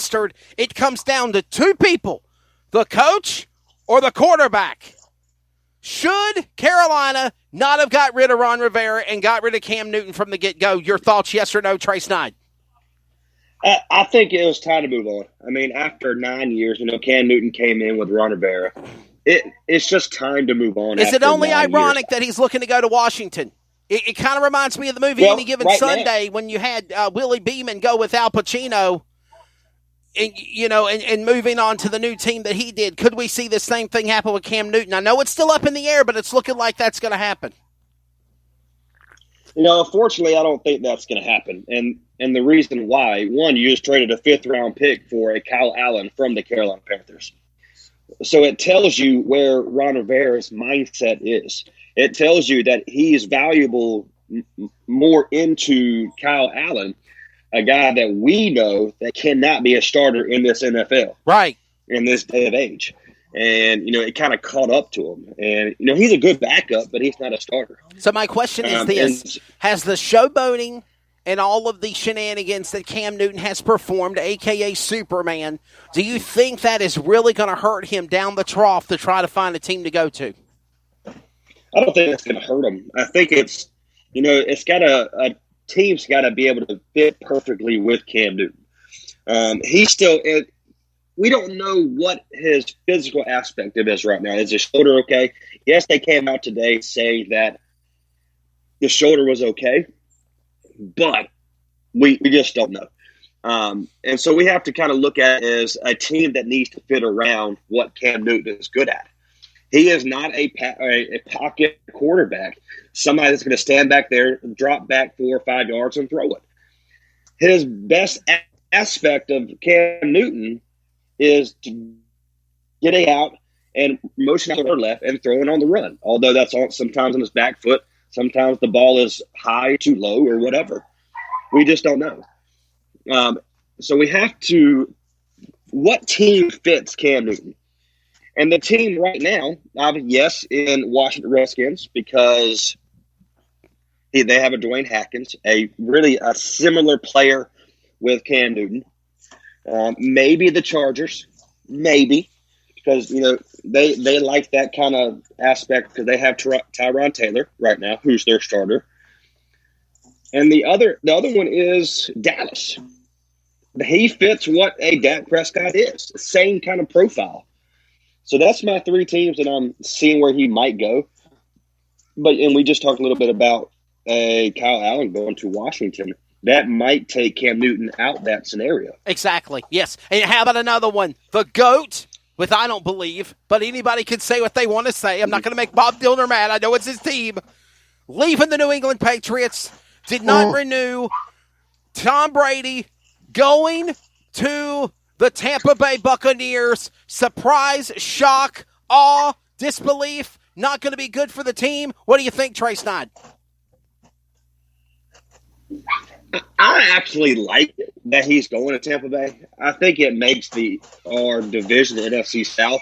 Mustard, it comes down to two people, the coach or the quarterback. Should Carolina not have got rid of Ron Rivera and got rid of Cam Newton from the get-go? Your thoughts, yes or no, Trey Snyder? I think it was time to move on. I mean, after 9 years, Cam Newton came in with Ron Rivera. It's just time to move on. Is it only ironic that he's looking to go to Washington? It kind of reminds me of the movie Any Given Sunday when you had Willie Beeman go with Al Pacino and moving on to the new team that he did. Could we see the same thing happen with Cam Newton? I know it's still up in the air, but it's looking like that's going to happen. Unfortunately, I don't think that's going to happen. And the reason why, one, you just traded a 5th-round pick for a Kyle Allen from the Carolina Panthers. So it tells you where Ron Rivera's mindset is. It tells you that he's valuable more into Kyle Allen, a guy that we know that cannot be a starter in this NFL. Right. In this day of age. And, it kind of caught up to him. And, he's a good backup, but he's not a starter. So my question is this. Has the showboating and all of the shenanigans that Cam Newton has performed, a.k.a. Superman, do you think that is really going to hurt him down the trough to try to find a team to go to? I don't think it's going to hurt him. I think it's, it's got a team's got to be able to fit perfectly with Cam Newton. He's still – we don't know what his physical aspect of is right now. Is his shoulder okay? Yes, they came out today saying that the shoulder was okay, but we just don't know. And so we have to kind of look at it as a team that needs to fit around what Cam Newton is good at. He is not a pocket quarterback, somebody that's going to stand back there, drop back 4 or 5 yards, and throw it. His best aspect of Cam Newton is getting out and motioning to the left and throwing on the run, although that's sometimes on his back foot. Sometimes the ball is high, too low, or whatever. We just don't know. So we have to – what team fits Cam Newton? And the team right now, yes, in Washington Redskins, because they have a Dwayne Haskins, a similar player with Cam Newton. Maybe the Chargers, maybe, because they like that kind of aspect because they have Tyron Taylor right now, who's their starter, and the other one is Dallas. He fits what a Dak Prescott is, the same kind of profile. So that's my 3 teams that I'm seeing where he might go. And we just talked a little bit about Kyle Allen going to Washington. That might take Cam Newton out that scenario. Exactly, yes. And how about another one? The GOAT, with I don't believe, but anybody can say what they want to say. I'm not going to make Bob Dylan mad. I know it's his team. Leaving the New England Patriots, did not renew. Tom Brady going to the Tampa Bay Buccaneers. Surprise, shock, awe, disbelief. Not going to be good for the team. What do you think, Trey Snyder? I actually like it that he's going to Tampa Bay. I think it makes our division, the NFC South,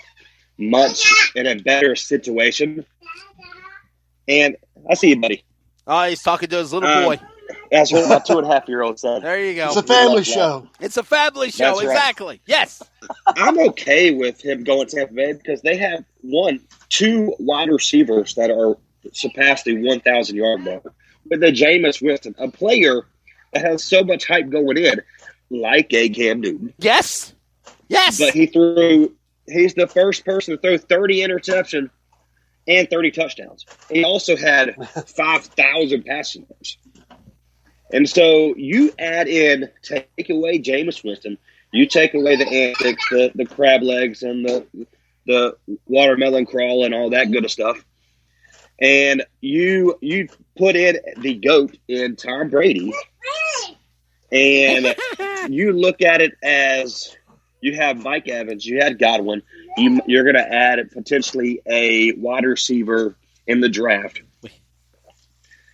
much in a better situation. And I see you, buddy. Oh, he's talking to his little boy. That's what my 2.5-year-old said. There you go. It's a family show. It's a family show, That's exactly. Right. Yes. I'm okay with him going to Tampa Bay because they have 2 wide receivers that are surpassed the 1,000-yard mark. With the Jameis Winston, a player that has so much hype going in, like a Cam Newton. Yes. Yes. But he's the first person to throw 30 interceptions and 30 touchdowns. He also had 5,000 passing yards. And so you take away Jameis Winston, you take away the antics, the crab legs, and the watermelon crawl and all that good stuff. And you put in the GOAT in Tom Brady, and you look at it as you have Mike Evans, you had Godwin, you're going to add potentially a wide receiver in the draft.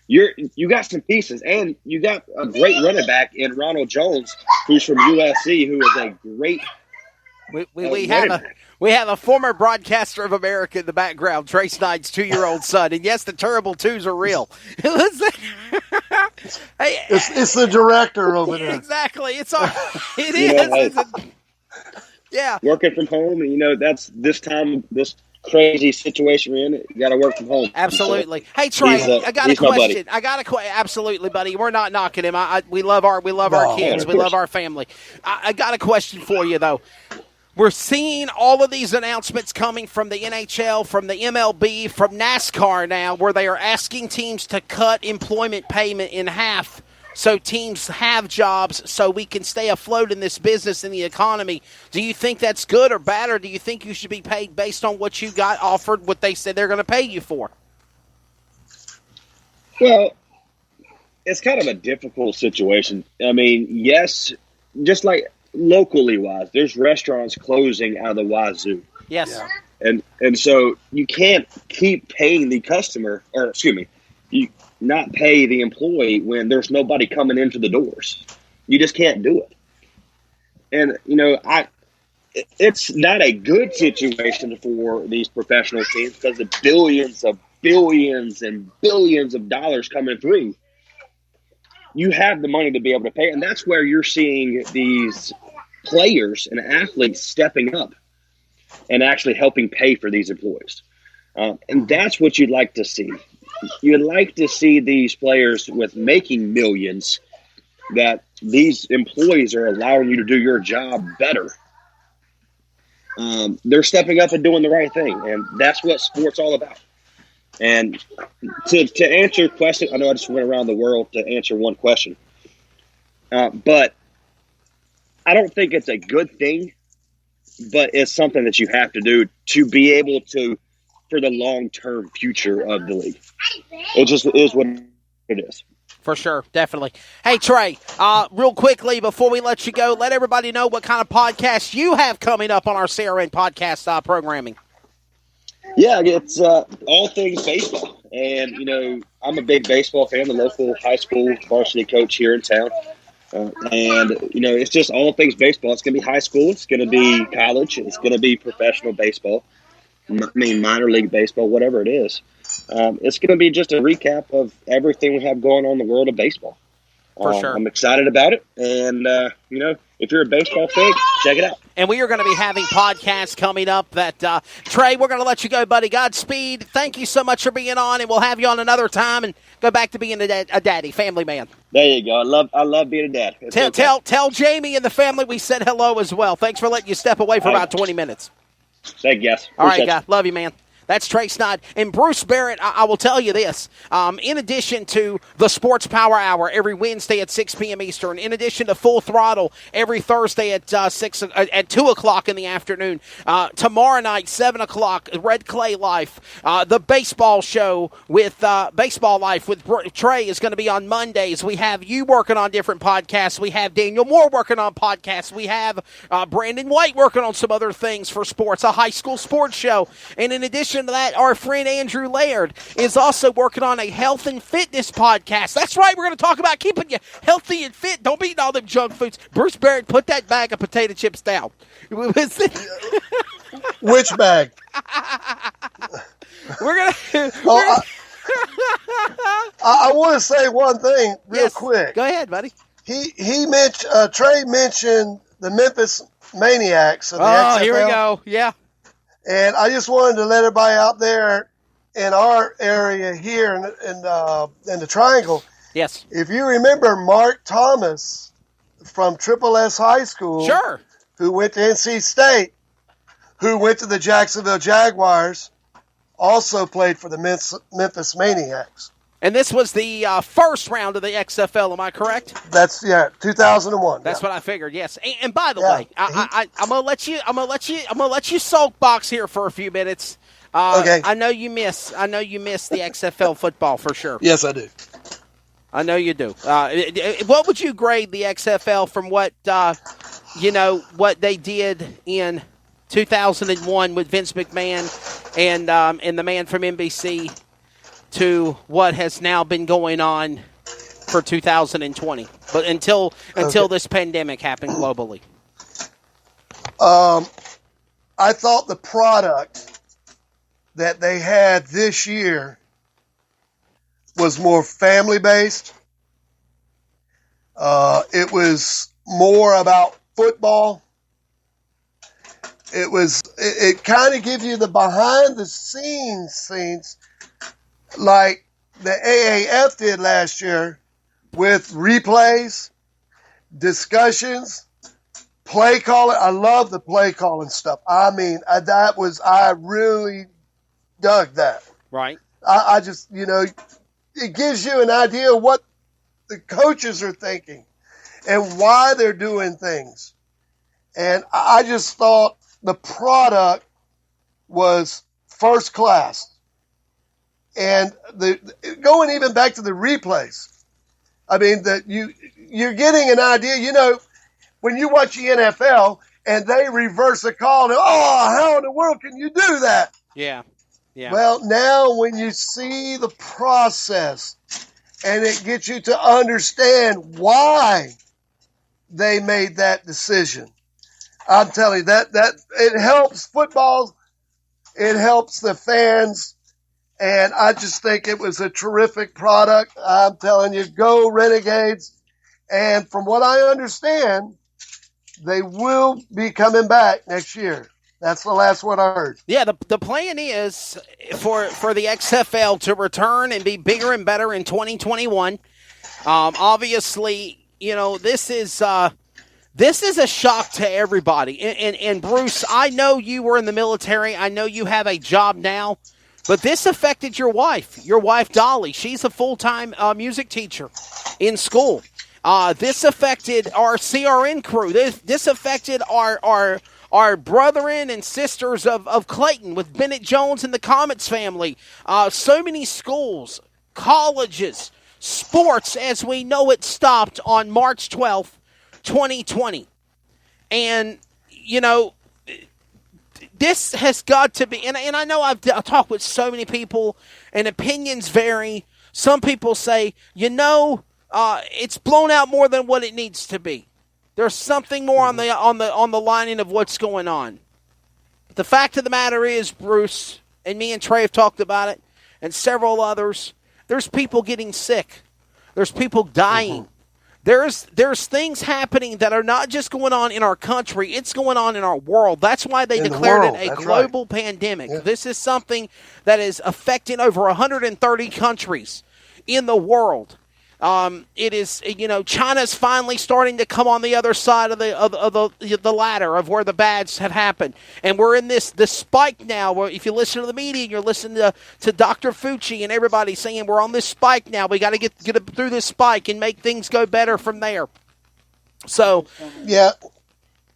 You got some pieces, and you got a great running back in Ronald Jones, who's from USC, who is a great. We have a former broadcaster of America in the background, Trey Snyder's 2-year-old son, and yes, the terrible twos are real. It's the director over there. Exactly, it is. Yeah. working from home, and that's this time, this crazy situation we're in. You got to work from home. Absolutely. So, Hey Trey, I got a he's my buddy. question. Absolutely, buddy. We're not knocking him. We love our kids. of We course. love our family. I got a question for you though. We're seeing all of these announcements coming from the NHL, from the MLB, from NASCAR now, where they are asking teams to cut employment payment in half so teams have jobs so we can stay afloat in this business and the economy. Do you think that's good or bad, or do you think you should be paid based on what you got offered, what they said they're going to pay you for? Well, it's kind of a difficult situation. I mean, yes, just like locally wise, there's restaurants closing out of the wazoo. Yes. Yeah. And so you can't keep paying the customer, or excuse me, you not pay the employee when there's nobody coming into the doors. You just can't do it. And it's not a good situation for these professional teams because of billions and billions of dollars coming through. You have the money to be able to pay, and that's where you're seeing these players and athletes stepping up and actually helping pay for these employees. And that's what you'd like to see. You'd like to see these players with making millions, that these employees are allowing you to do your job better. They're stepping up and doing the right thing, and that's what sport's all about. And to answer your question, I know I just went around the world to answer one question, but I don't think it's a good thing, but it's something that you have to do to be able to, for the long-term future of the league. It just is what it is. For sure, definitely. Hey, Trey, real quickly before we let you go, let everybody know what kind of podcasts you have coming up on our CRN podcast programming. Yeah, it's all things baseball. And, I'm a big baseball fan, the local high school varsity coach here in town. It's just all things baseball. It's going to be high school. It's going to be college. It's going to be professional baseball. Minor league baseball, whatever it is. It's going to be just a recap of everything we have going on in the world of baseball. For sure. I'm excited about it. And, if you're a baseball fan, check it out. And we are going to be having podcasts coming up that, Trey, we're going to let you go, buddy. Godspeed. Thank you so much for being on, and we'll have you on another time and go back to being a daddy, family man. There you go. I love being a dad. Tell Jamie and the family we said hello as well. Thanks for letting you step away for about 20 minutes. Thank you, guys. All right, guys. Love you, man. That's Trey Snodd. And Bruce Barrett, I will tell you this. In addition to the Sports Power Hour every Wednesday at 6 p.m. Eastern, in addition to Full Throttle every Thursday at 2 o'clock in the afternoon, tomorrow night, 7 o'clock, Red Clay Life, the baseball show with Baseball Life with Trey is going to be on Mondays. We have you working on different podcasts. We have Daniel Moore working on podcasts. We have Brandon White working on some other things for sports, a high school sports show. And in addition to that, our friend Andrew Laird is also working on a health and fitness podcast. That's right, we're going to talk about keeping you healthy and fit. Don't be eating all them junk foods. Bruce Barrett, put that bag of potato chips down. Which bag? We're going to... I want to say one thing real quick. Go ahead, buddy. He mentioned Trey mentioned the Memphis Maniacs of the XFL. Oh, here we go. Yeah. And I just wanted to let everybody out there in our area here in the Triangle. Yes. If you remember Mark Thomas from Triple S High School. Sure. Who went to NC State, who went to the Jacksonville Jaguars, also played for the Memphis Maniacs. And this was the first round of the XFL, am I correct? That's 2001. That's what I figured. Yes. And by the way, I'm gonna let you soapbox here for a few minutes. Okay. I know you miss the XFL football for sure. Yes, I do. I know you do. What would you grade the XFL from what what they did in 2001 with Vince McMahon and the man from NBC? To what has now been going on for 2020, but until this pandemic happened globally. I thought the product that they had this year was more family based. It was more about football. it kind of gives you the behind the scenes like the AAF did last year with replays, discussions, play calling. I love the play calling stuff. I mean, I really dug that. Right. I just, it gives you an idea of what the coaches are thinking and why they're doing things. And I just thought the product was first class. And going even back to the replays, I mean, you're getting an idea, when you watch the NFL and they reverse a call, and, how in the world can you do that? Yeah. Yeah. Well, now when you see the process and it gets you to understand why they made that decision, I'm telling you that it helps football, it helps the fans, and I just think it was a terrific product. I'm telling you, go Renegades. And from what I understand, they will be coming back next year. That's the last one I heard. Yeah, the plan is for the XFL to return and be bigger and better in 2021. Obviously, this is a shock to everybody. And Bruce, I know you were in the military. I know you have a job now. But this affected your wife Dolly. She's a full-time music teacher in school. This affected our CRN crew. This affected our brethren and sisters of Clayton with Bennett Jones and the Comets family. So many schools, colleges, sports as we know it stopped on March 12th, 2020. And, this has got to be, and I know I've talked with so many people, and opinions vary. Some people say, it's blown out more than what it needs to be. There's something more on the lining of what's going on. But the fact of the matter is, Bruce, and me and Trey have talked about it, and several others, there's people getting sick. There's people dying. There's things happening that are not just going on in our country, it's going on in our world. That's why they declared it a global pandemic. Yeah. This is something that is affecting over 130 countries in the world. It is, China's finally starting to come on the other side of the ladder of where the bads have happened. And we're in this spike now where if you listen to the media and you're listening to Dr. Fauci and everybody saying we're on this spike now, we got to get through this spike and make things go better from there. So, yeah.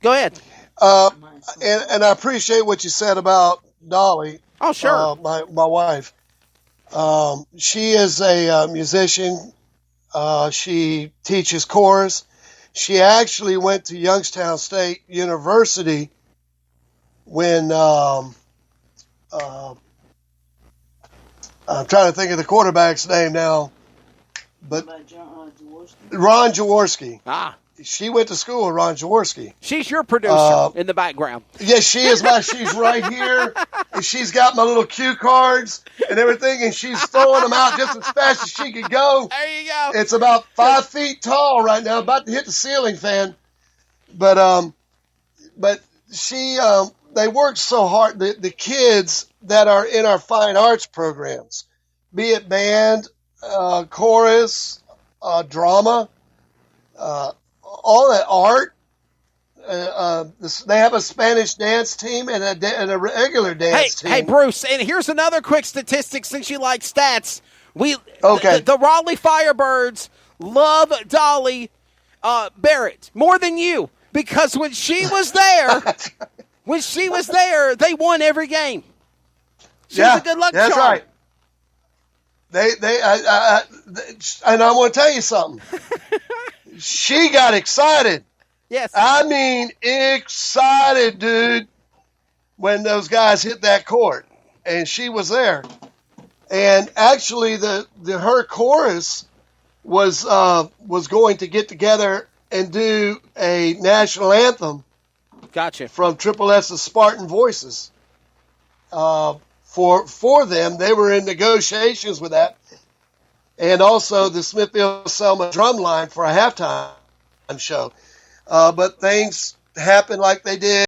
Go ahead. And I appreciate what you said about Dolly. Oh, sure. My wife. She is a musician. She teaches chorus. She actually went to Youngstown State University when I'm trying to think of the quarterback's name now, but Ron Jaworski. She went to school with Ron Jaworski. She's your producer in the background. Yes, she is. She's right here. And she's got my little cue cards and everything, and she's throwing them out just as fast as she can go. There you go. It's about 5 feet tall right now, about to hit the ceiling fan. But she, they work so hard. The kids that are in our fine arts programs, be it band, chorus, drama, all that art. They have a Spanish dance team and a regular dance team. Hey, Bruce, and here's another quick statistic since you like stats. Okay. The Raleigh Firebirds love Dolly Barrett more than you because when she was there, they won every game. She was a good luck charm. That's right. And I want to tell you something. She got excited. Yes. I mean, excited, dude, when those guys hit that court. And she was there. And actually, her chorus was going to get together and do a national anthem. Gotcha. From Triple S's Spartan Voices. For them, they were in negotiations with that. And also the Smithfield-Selma drum line for a halftime show. But things happened like they did.